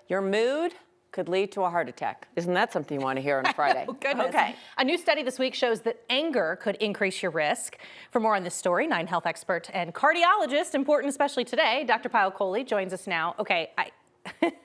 Your mood could lead to a heart attack. Isn't that something you want to hear on a Friday? Oh, goodness. Okay. A new study this week shows that anger could increase your risk. For more on this story, Nine Health expert and cardiologist, important especially today, Dr. Payal Kohli joins us now. Okay,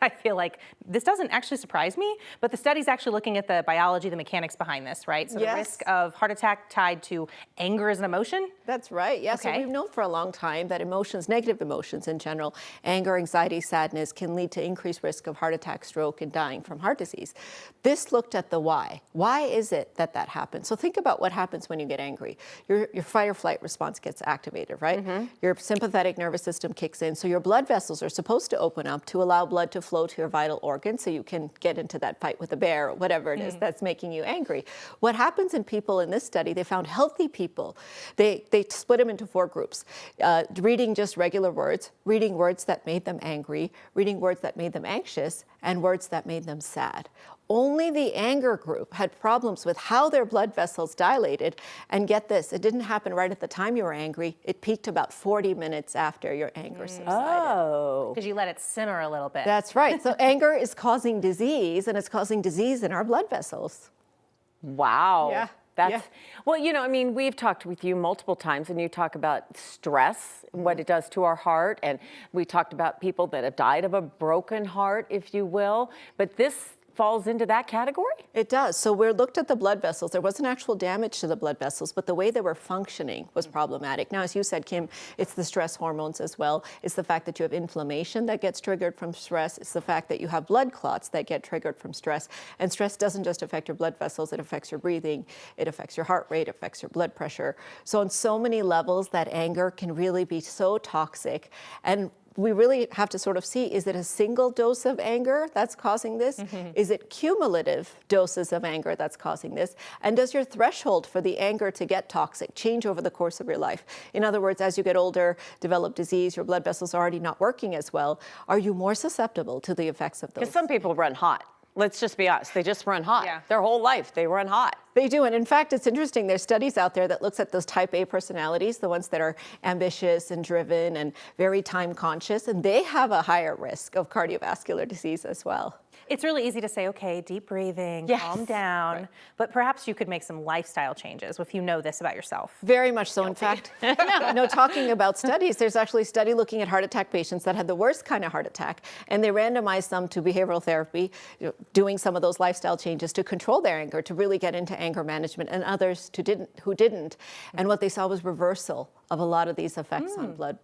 I feel like this doesn't actually surprise me, but the study's actually looking at the biology, the mechanics behind this, right? So Yes. the risk of heart attack tied to anger as an emotion? That's right. Yes. Okay. So we've known for a long time that emotions, negative emotions in general, anger, anxiety, sadness, can lead to increased risk of heart attack, stroke, and dying from heart disease. This looked at the why. Why is it that that happens? So think about what happens when you get angry. Your fight or flight response gets activated, right? Your sympathetic nervous system kicks in. So your blood vessels are supposed to open up to allow blood to flow to your vital organs so you can get into that fight with a bear or whatever it is that's making you angry. What happens in people in this study, they found healthy people, they split them into 4 groups. Reading just regular words, reading words that made them angry, reading words that made them anxious, and words that made them sad. Only the anger group had problems with how their blood vessels dilated. And get this, it didn't happen right at the time you were angry. It peaked about 40 minutes after your anger subsided. Oh. Because you let it simmer a little bit. That's right. So anger is causing disease, and it's causing disease in our blood vessels. Wow. Yeah. That's, Yeah. well, you know, I mean, we've talked with you multiple times and you talk about stress, what it does to our heart. And we talked about people that have died of a broken heart, if you will. But this falls into that category? It does. So we looked at the blood vessels. There wasn't actual damage to the blood vessels, but the way they were functioning was problematic. Now, as you said, Kim, it's the stress hormones as well. It's the fact that you have inflammation that gets triggered from stress. It's the fact that you have blood clots that get triggered from stress. And stress doesn't just affect your blood vessels. It affects your breathing. It affects your heart rate. It affects your blood pressure. So on so many levels, that anger can really be so toxic. And we really have to sort of see, is it a single dose of anger that's causing this? Is it cumulative doses of anger that's causing this? And does your threshold for the anger to get toxic change over the course of your life? In other words, as you get older, develop disease, your blood vessels are already not working as well, are you more susceptible to the effects of those? Because some people run hot. Let's just be honest. They just run hot. Yeah. Their whole life, they run hot. They do, and in fact, it's interesting. There's studies out there that looks at those type A personalities, the ones that are ambitious and driven and very time conscious, and they have a higher risk of cardiovascular disease as well. It's really easy to say, okay, deep breathing, Yes. calm down, Right. but perhaps you could make some lifestyle changes if you know this about yourself. Very much so. In fact, talking about studies, there's actually a study looking at heart attack patients that had the worst kind of heart attack, and they randomized them to behavioral therapy, doing some of those lifestyle changes to control their anger, to really get into anger management, and others who didn't. And what they saw was reversal of a lot of these effects on blood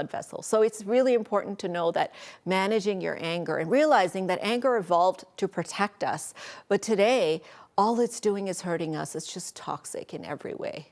vessels. So it's really important to know that managing your anger and realizing that anger evolved to protect us. But today, all it's doing is hurting us. It's just toxic in every way.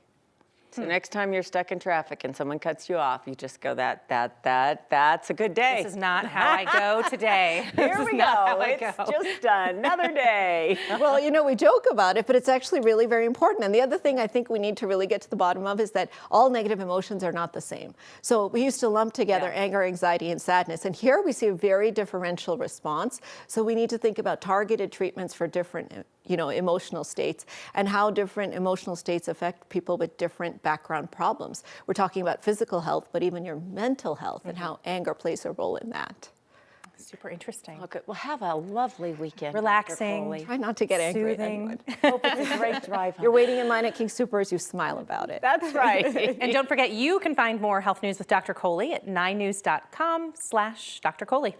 So next time you're stuck in traffic and someone cuts you off, you just go, that's a good day. This is not how I go today. Here This we is not go. how I It's go. just another day. Well, we joke about it, but it's actually really very important. And the other thing I think we need to really get to the bottom of is that all negative emotions are not the same. So we used to lump together anger, anxiety, and sadness. And here we see a very differential response. So we need to think about targeted treatments for different emotional states and how different emotional states affect people with different background problems. We're talking about physical health, but even your mental health and how anger plays a role in that. Super interesting. Okay, well, have a lovely weekend. Relaxing. Dr. Kohli. Try not to get angry at Soothing. anyone. Hope it's a great drive home. You're waiting in line at King Soopers, you smile about it. That's right. And don't forget, you can find more health news with Dr. Kohli at 9news.com/Dr. Kohli.